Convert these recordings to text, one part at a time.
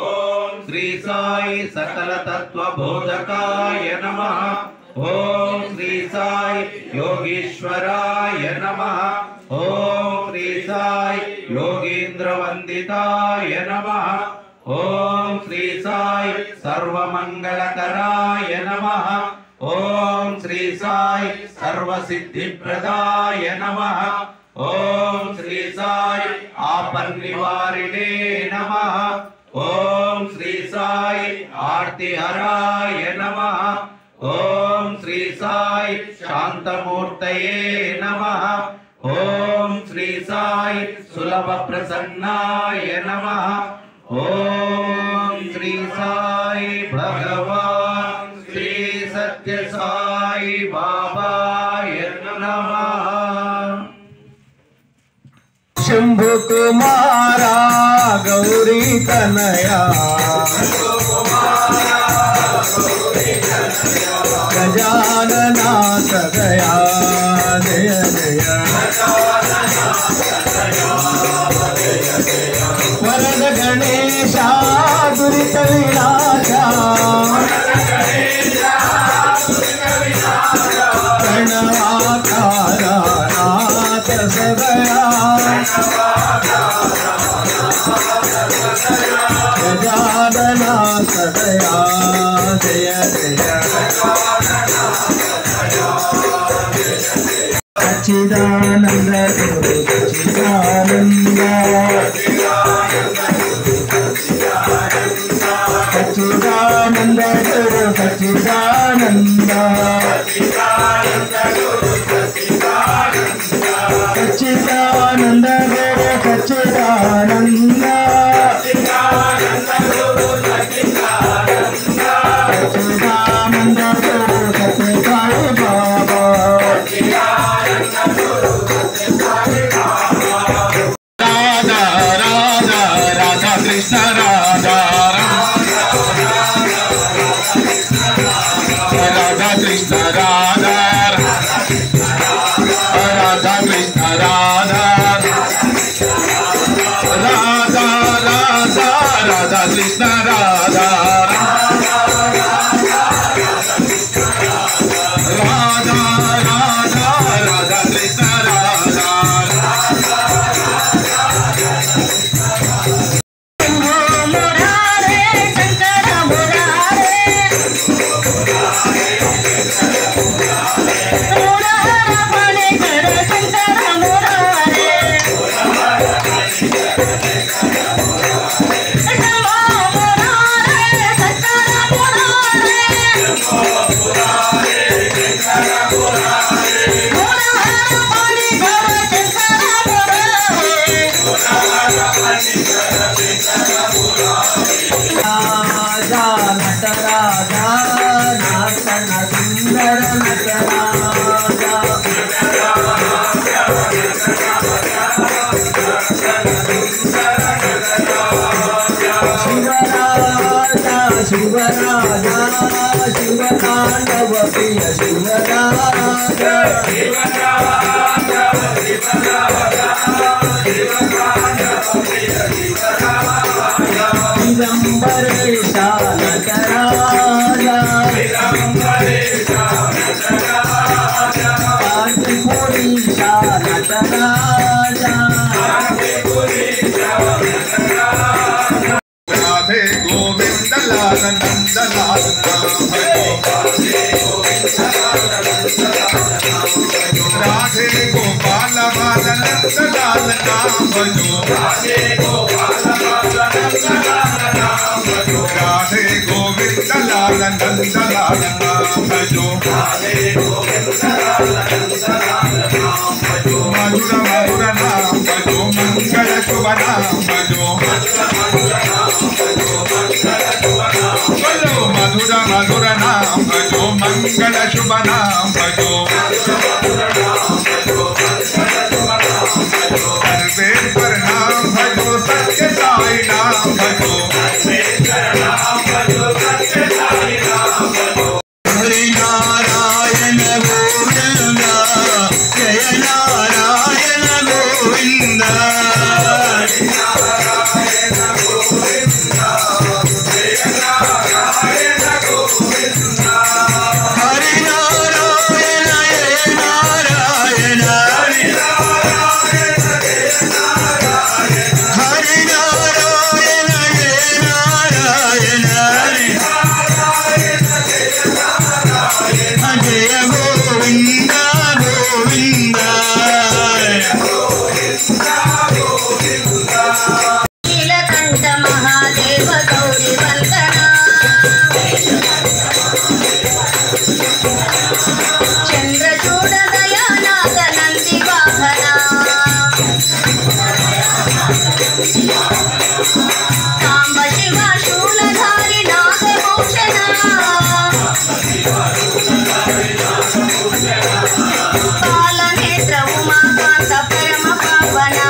ओम श्री साई सकल तत्व बोधकाय नमः। ओम श्री साई योगीश्वराय नमः। ओम श्री साई योगींद्र वंदिताय नमः। ओम श्री साई सर्वमंगलकराय नमः। ओम श्री साई सर्वसिद्धिप्रदाय नमः। ओम श्री साई आपन्निवारिणे नमः। ओम श्री साई आर्तिहराय नमः। ओम श्री साई शांतमूर्तये नमः। ओम श्री साई सुलभ प्रसन्नाय नमः। ओम श्री साई भगवान श्री सत्य साई बाबाय नमः। शंभु कुमारा गौरी तनया गजानना सदया जय जय वरद गणेशा दुरित विनाशा प्रणवाकारा नाथ सदया गजानना सदया जय जय सच्चिदानंद गुरु सच्चिदानंद सच्चिदानंद गुरु सच्चिदानंद सच्चिदानंद गुरु सच्चिदानंद सच्चिदानंद गुरु सत्य साई बाबा राधा राधा राधा कृष्ण राधा राधा कृष्ण राधा राधा कृष्ण राधा राधा राधा राधा कृष्ण राधा राधा राधा राधा कृष्ण राधा राजा नटराजा नाचन सुंदर नटराजा शिवराजा शिवराजा शिवतांडव प्रिय शिवराजा दिगंबरेशा नटराजा कांचीपुरीशा नटराजा राधे गोविंद लाल नंद लाल राधे गोपाल बाल नंद लाल नाम भजो राधे गोपाल राधे गोविंद लाल नंद लाल नाम भजो मधुर मधुर नाम भजो मंगल शुभ नाम भजो मधुर मधुर नाम भजो मंगल शुभ नाम भजो सर्वेश्वर नाम भजो सत्य साई नाम भजो हरि नारायण गोविंद जय नारायण गोविंद సాంబ శివ శూలధారి నాగభూషణ కాలనేత్ర ఉమాకాంత పరమ పావన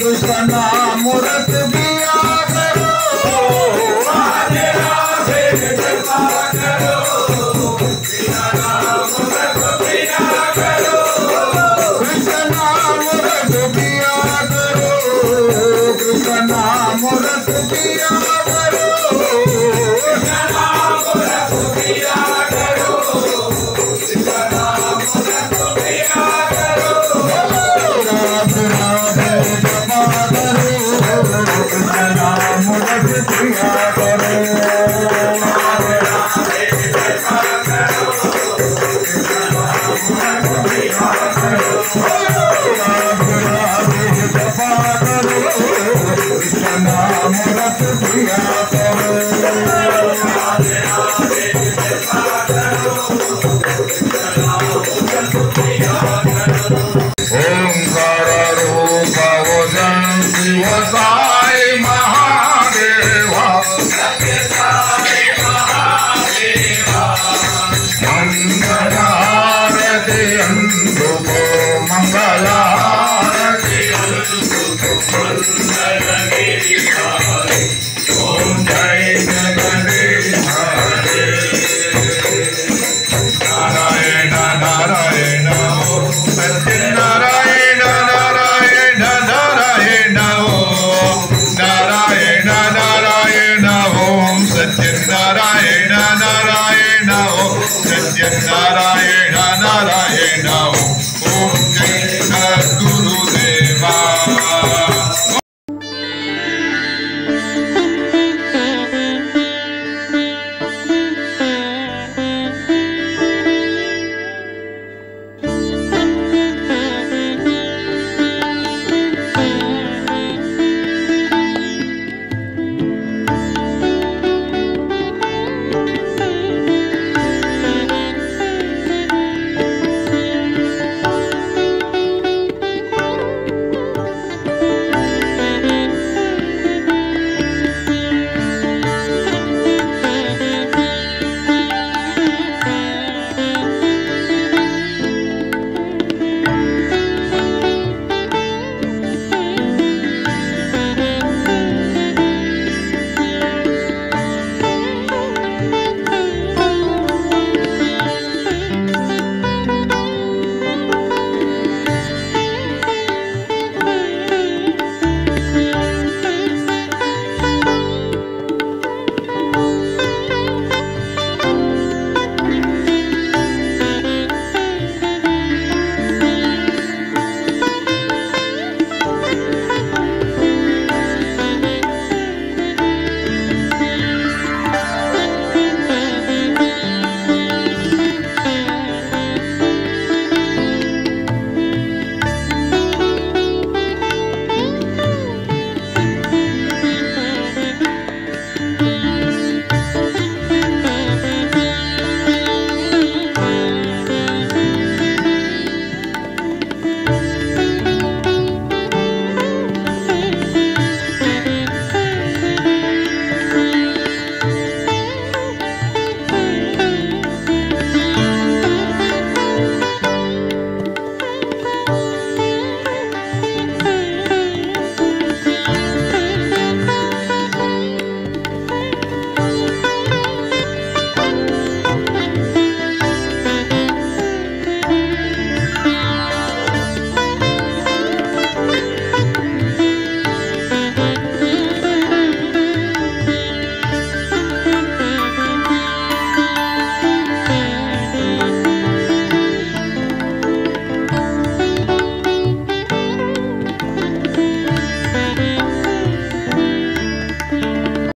Krishna